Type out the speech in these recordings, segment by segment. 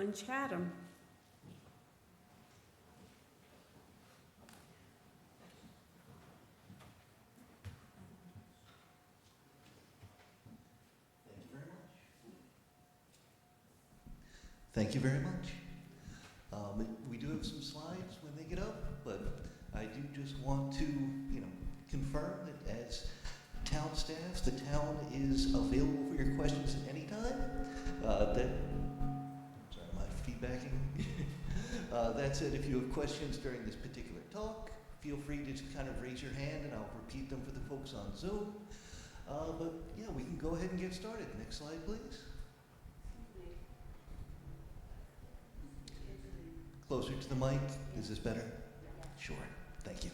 in Chatham. Thank you very much. We do have some slides when they get up, but I do just want to, confirm that as town staff, the town is available for your questions at any time. Sorry, am I feedbacking? That said, if you have questions during this particular talk, feel free to just kind of raise your hand and I'll repeat them for the folks on Zoom. But yeah, we can go ahead and get started. Next slide, please. Closer to the mic. Is this better? Sure. Thank you.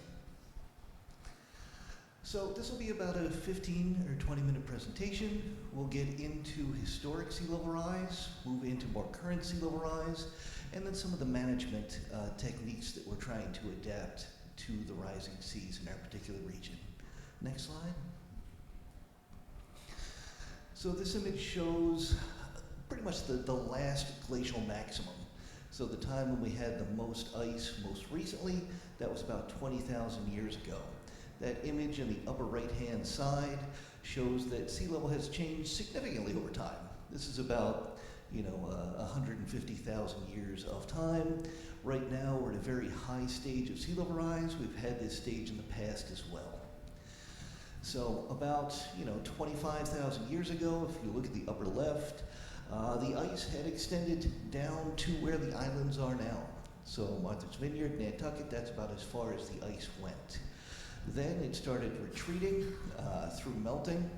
So this will be about a 15 or 20-minute presentation. We'll get into historic sea level rise, move into more current sea level rise, and then some of the management techniques that we're trying to adapt to the rising seas in our particular region. Next slide. So this image shows pretty much the last glacial maximum. So the time when we had the most ice most recently, that was about 20,000 years ago. That image on the upper right-hand side shows that sea level has changed significantly over time. This is about, 150,000 years of time. Right now, we're at a very high stage of sea level rise. We've had this stage in the past as well. So about, 25,000 years ago, if you look at the upper left, the ice had extended down to where the islands are now. So Martha's Vineyard, Nantucket, that's about as far as the ice went. Then it started retreating through melting,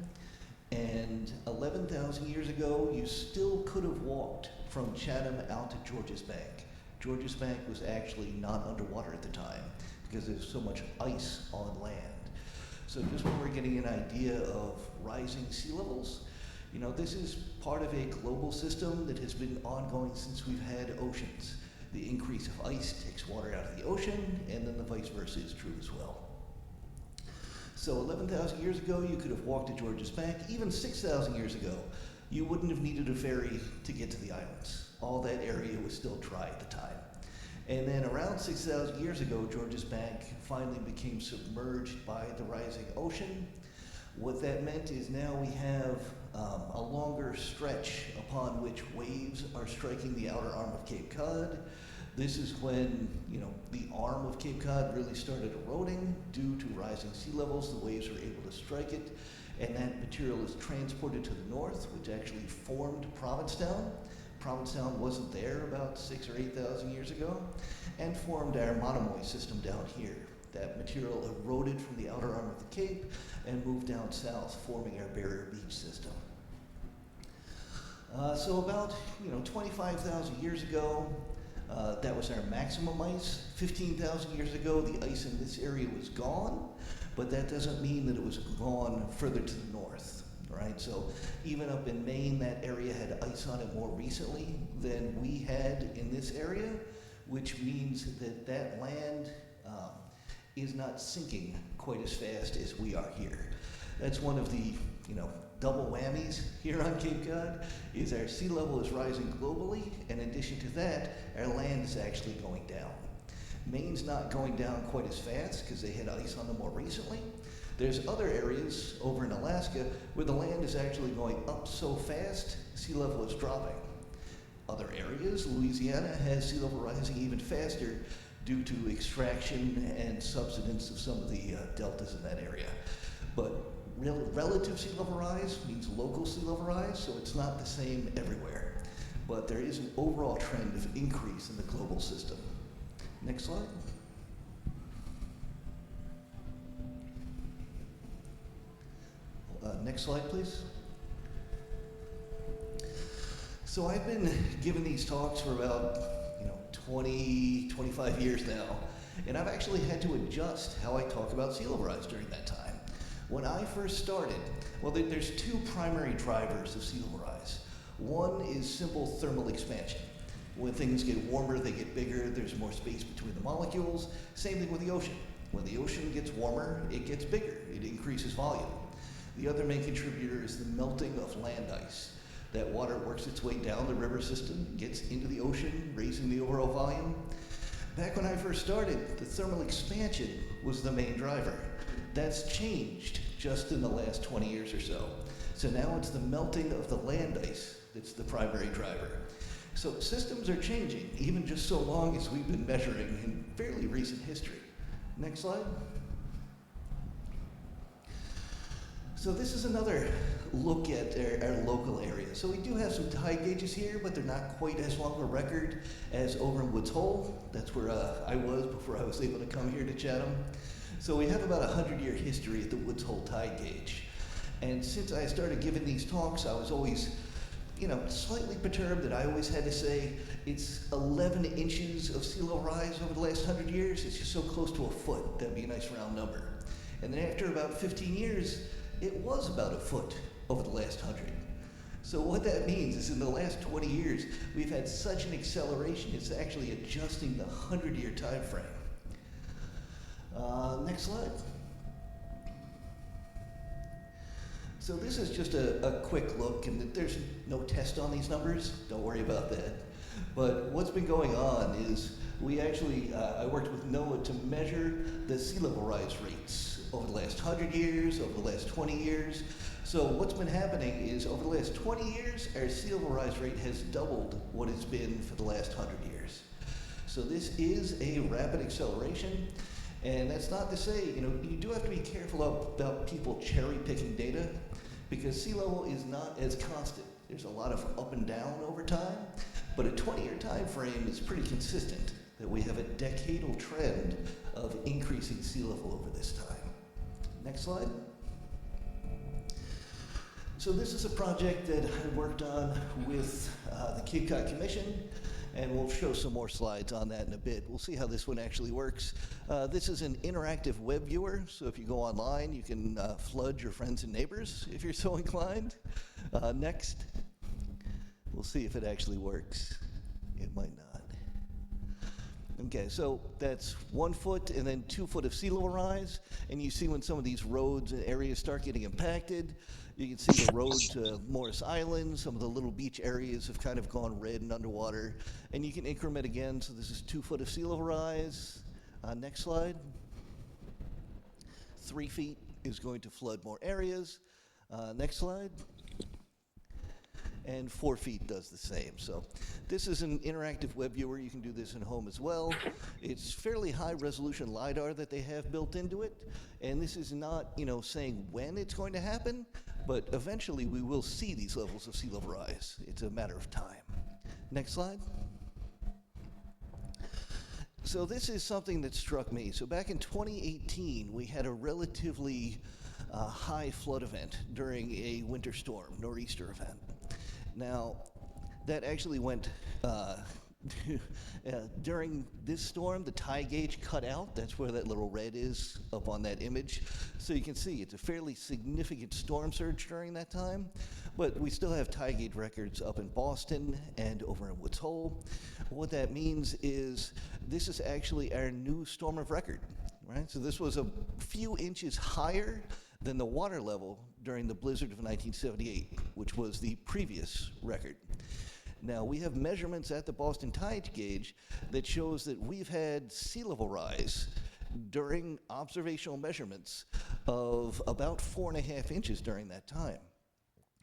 and 11,000 years ago, you still could have walked from Chatham out to Georges Bank. Georges Bank was actually not underwater at the time because there's so much ice on land. So just when we're getting an idea of rising sea levels, this is part of a global system that has been ongoing since we've had oceans. The increase of ice takes water out of the ocean, and then the vice versa is true as well. So 11,000 years ago, you could have walked to Georges Bank. Even 6,000 years ago, you wouldn't have needed a ferry to get to the islands. All that area was still dry at the time. And then around 6,000 years ago, Georges Bank finally became submerged by the rising ocean. What that meant is now we have a longer stretch upon which waves are striking the outer arm of Cape Cod. This is when, the arm of Cape Cod really started eroding due to rising sea levels. The waves were able to strike it, and that material is transported to the north, which actually formed Provincetown. Provincetown wasn't there about 6,000 or 8,000 years ago, and formed our Monomoy system down here. That material eroded from the outer arm of the Cape and moved down south, forming our Barrier Beach system. So about 25,000 years ago, that was our maximum ice. 15,000 years ago, the ice in this area was gone, but that doesn't mean that it was gone further to the north, right? So even up in Maine, that area had ice on it more recently than we had in this area, which means that that land is not sinking quite as fast as we are here. That's one of the, double whammies here on Cape Cod, is our sea level is rising globally, and in addition to that, our land is actually going down. Maine's not going down quite as fast because they had ice on them more recently. There's other areas over in Alaska where the land is actually going up so fast, sea level is dropping. Other areas, Louisiana has sea level rising even faster due to extraction and subsidence of some of the deltas in that area. But relative sea level rise means local sea level rise, so it's not the same everywhere. But there is an overall trend of increase in the global system. Next slide. Next slide, please. So I've been giving these talks for about 20, 25 years now, and I've actually had to adjust how I talk about sea level rise during that time. When I first started, there's two primary drivers of sea level rise. One is simple thermal expansion. When things get warmer, they get bigger, there's more space between the molecules. Same thing with the ocean. When the ocean gets warmer, it gets bigger, it increases volume. The other main contributor is the melting of land ice. That water works its way down the river system, gets into the ocean, raising the overall volume. Back when I first started, the thermal expansion was the main driver. That's changed just in the last 20 years or so. So now it's the melting of the land ice that's the primary driver. So systems are changing, even just so long as we've been measuring in fairly recent history. Next slide. So this is another look at our local area. So we do have some tide gauges here, but they're not quite as long a record as over in Woods Hole. That's where I was before I was able to come here to Chatham. So we have about a 100-year history at the Woods Hole tide gauge. And since I started giving these talks, I was always, slightly perturbed that I always had to say it's 11 inches of sea level rise over the last 100 years. It's just so close to a foot. That'd be a nice round number. And then after about 15 years, it was about a foot over the last 100. So what that means is in the last 20 years, we've had such an acceleration, it's actually adjusting the 100-year time frame. Next slide. So this is just a quick look, and there's no test on these numbers, don't worry about that. But what's been going on is we actually, I worked with NOAA to measure the sea level rise rates over the last 100 years, over the last 20 years. So what's been happening is over the last 20 years, our sea level rise rate has doubled what it's been for the last 100 years. So this is a rapid acceleration, and that's not to say, you do have to be careful about people cherry picking data, because sea level is not as constant. There's a lot of up and down over time, but a 20-year time frame is pretty consistent, that we have a decadal trend of increasing sea level over this time. Next slide. So this is a project that I worked on with the Cape Cod Commission, and we'll show some more slides on that in a bit. We'll see how this one actually works. This is an interactive web viewer, so if you go online, you can flood your friends and neighbors if you're so inclined. Next. We'll see if it actually works. It might not. Okay, so that's 1 foot and then 2 foot of sea level rise, and you see when some of these roads and areas start getting impacted, you can see the road to Morris Island, some of the little beach areas have kind of gone red and underwater, and you can increment again, so this is 2 foot of sea level rise. Next slide. 3 feet is going to flood more areas. Next slide. And 4 feet does the same. So this is an interactive web viewer. You can do this at home as well. It's fairly high resolution LiDAR that they have built into it. And this is not, saying when it's going to happen, but eventually we will see these levels of sea level rise. It's a matter of time. Next slide. So this is something that struck me. So back in 2018, we had a relatively high flood event during a winter storm, nor'easter event. Now, that actually went, during this storm, the tide gauge cut out. That's where that little red is up on that image. So you can see it's a fairly significant storm surge during that time, but we still have tide gauge records up in Boston and over in Woods Hole. What that means is this is actually our new storm of record, right? So this was a few inches higher than the water level during the blizzard of 1978, which was the previous record. Now, we have measurements at the Boston tide gauge that shows that we've had sea level rise during observational measurements of about 4.5 inches during that time.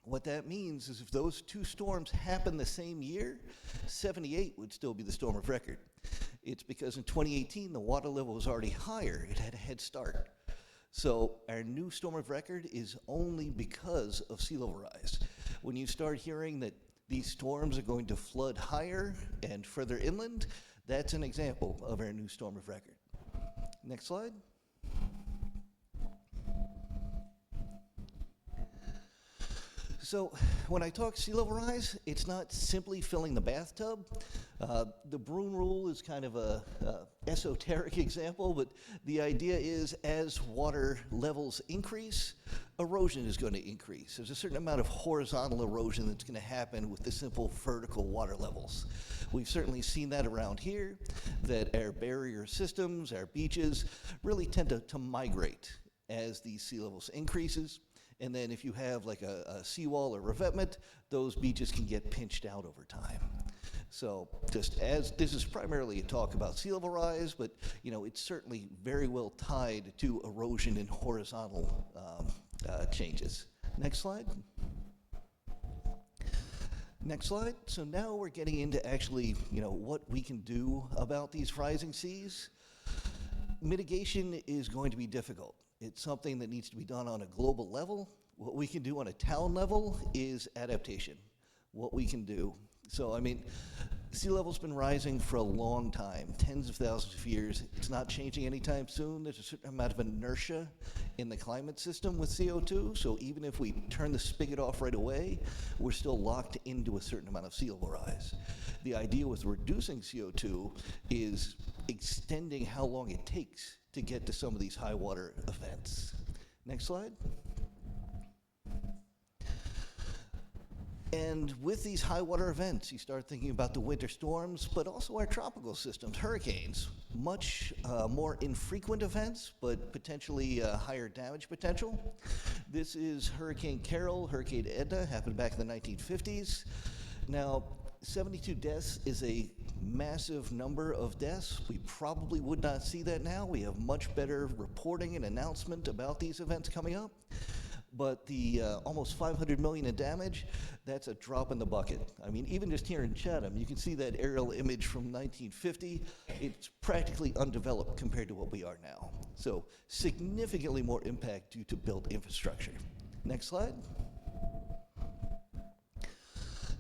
What that means is if those two storms happen the same year, 78 would still be the storm of record. It's because in 2018, the water level was already higher. It had a head start. So our new storm of record is only because of sea level rise. When you start hearing that these storms are going to flood higher and further inland, that's an example of our new storm of record. Next slide. So when I talk sea level rise, it's not simply filling the bathtub. The broom rule is kind of a esoteric example, but the idea is as water levels increase, erosion is going to increase. There's a certain amount of horizontal erosion that's going to happen with the simple vertical water levels. We've certainly seen that around here, that our barrier systems, our beaches, really tend to migrate as these sea levels increases. And then if you have like a seawall or revetment, those beaches can get pinched out over time. So just as this is primarily a talk about sea level rise, but it's certainly very well tied to erosion and horizontal changes. Next slide. Next slide. So now we're getting into actually, what we can do about these rising seas. Mitigation is going to be difficult. It's something that needs to be done on a global level. What we can do on a town level is adaptation. What we can do. So, sea level's been rising for a long time, tens of thousands of years. It's not changing anytime soon. There's a certain amount of inertia in the climate system with CO2, so even if we turn the spigot off right away, we're still locked into a certain amount of sea level rise. The idea with reducing CO2 is extending how long it takes to get to some of these high water events. Next slide. And with these high water events, you start thinking about the winter storms, but also our tropical systems, hurricanes, much more infrequent events, but potentially higher damage potential. This is Hurricane Carol, Hurricane Edna, happened back in the 1950s. Now, 72 deaths is a massive number of deaths. We probably would not see that now. We have much better reporting and announcement about these events coming up. But the almost 500 million in damage, that's a drop in the bucket. Even just here in Chatham, you can see that aerial image from 1950. It's practically undeveloped compared to what we are now. So significantly more impact due to built infrastructure. Next slide.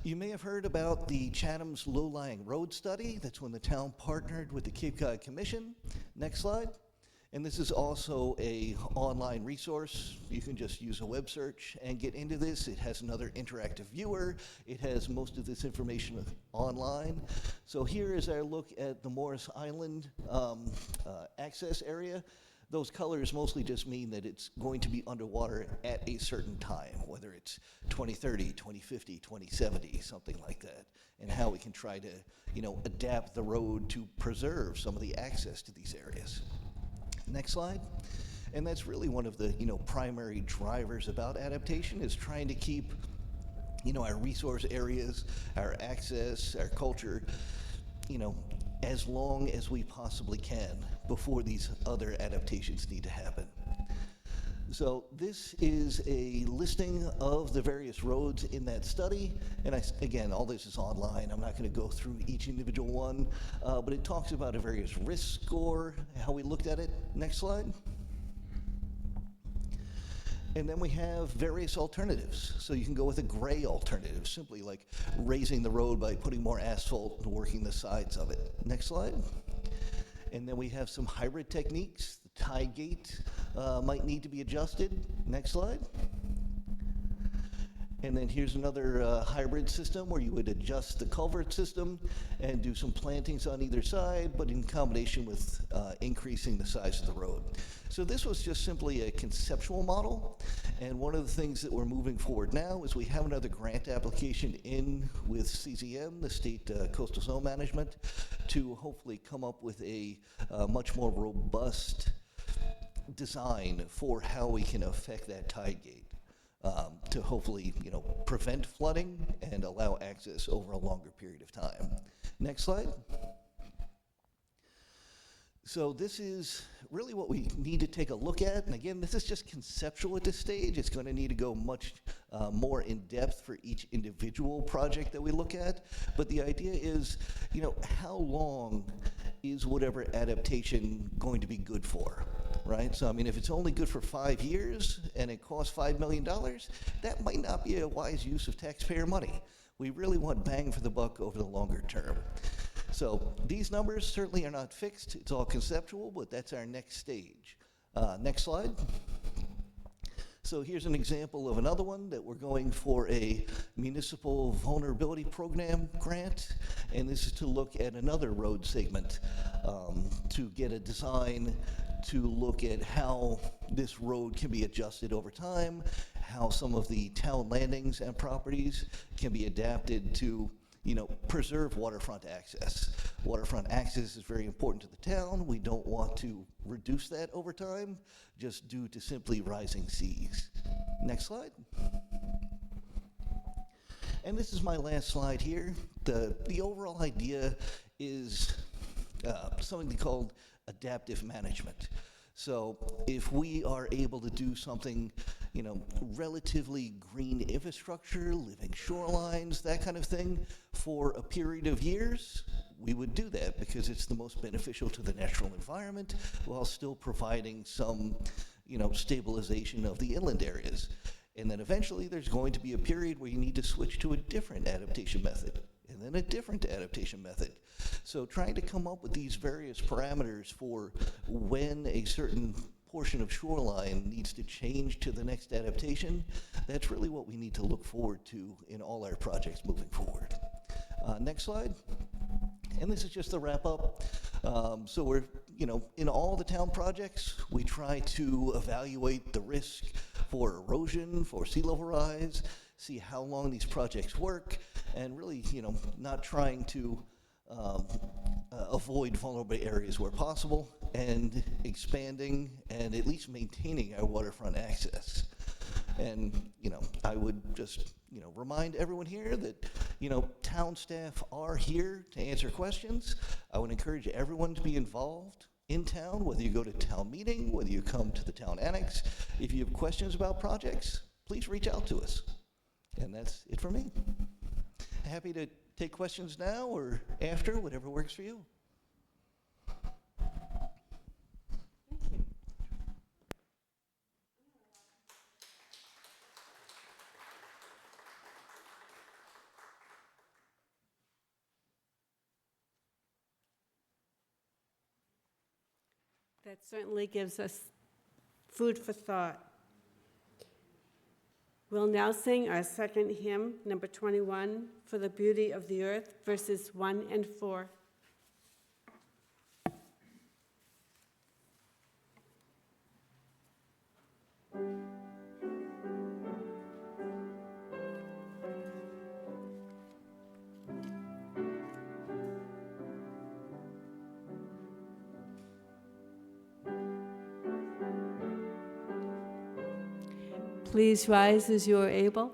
You may have heard about the Chatham's low-lying road study. That's when the town partnered with the Cape Cod Commission. Next slide. And this is also an online resource. You can just use a web search and get into this. It has another interactive viewer. It has most of this information online. So here is our look at the Morris Island access area. Those colors mostly just mean that it's going to be underwater at a certain time, whether it's 2030, 2050, 2070, something like that, and how we can try to, adapt the road to preserve some of the access to these areas. Next slide. And that's really one of the primary drivers about adaptation, is trying to keep our resource areas, our access, our culture, as long as we possibly can before these other adaptations need to happen. So this is a listing of the various roads in that study, and again, all this is online. I'm not going to go through each individual one, but it talks about a various risk score, how we looked at it. Next slide. And then we have various alternatives. So you can go with a gray alternative, simply like raising the road by putting more asphalt and working the sides of it. Next slide. And then we have some hybrid techniques. The tide gate might need to be adjusted. Next slide. And then here's another hybrid system where you would adjust the culvert system and do some plantings on either side, but in combination with increasing the size of the road. So this was just simply a conceptual model, and one of the things that we're moving forward now is we have another grant application in with CZM, the State Coastal Zone Management, to hopefully come up with a much more robust design for how we can affect that tide gate. To hopefully, prevent flooding and allow access over a longer period of time. Next slide. So this is really what we need to take a look at. And again, this is just conceptual at this stage. It's going to need to go much more in depth for each individual project that we look at. But the idea is, how long is whatever adaptation going to be good for? Right? So, if it's only good for 5 years and it costs $5 million, that might not be a wise use of taxpayer money. We really want bang for the buck over the longer term. So these numbers certainly are not fixed. It's all conceptual, but that's our next stage. Next slide. So here's an example of another one that we're going for a municipal vulnerability program grant, and this is to look at another road segment to get a design to look at how this road can be adjusted over time, how some of the town landings and properties can be adapted to preserve waterfront access. Waterfront access is very important to the town. We don't want to reduce that over time, just due to simply rising seas. Next slide. And this is my last slide here. The overall idea is something called adaptive management. So if we are able to do something, relatively green infrastructure, living shorelines, that kind of thing, for a period of years, we would do that because it's the most beneficial to the natural environment while still providing some, stabilization of the inland areas. And then eventually there's going to be a period where you need to switch to a different adaptation method, and then a different adaptation method. So trying to come up with these various parameters for when a certain portion of shoreline needs to change to the next adaptation, that's really what we need to look forward to in all our projects moving forward. Next slide. And this is just the wrap up. So we're, in all the town projects, we try to evaluate the risk for erosion, for sea level rise, see how long these projects work, and really, not trying to avoid vulnerable areas where possible, and expanding and at least maintaining our waterfront access. And, I would just, remind everyone here that, town staff are here to answer questions. I would encourage everyone to be involved in town, whether you go to town meeting, whether you come to the Town Annex. If you have questions about projects, please reach out to us. And that's it for me. Happy to take questions now or after, whatever works for you. That certainly gives us food for thought. We'll now sing our second hymn, number 21, For the Beauty of the Earth, verses 1 and 4. Please rise as you are able.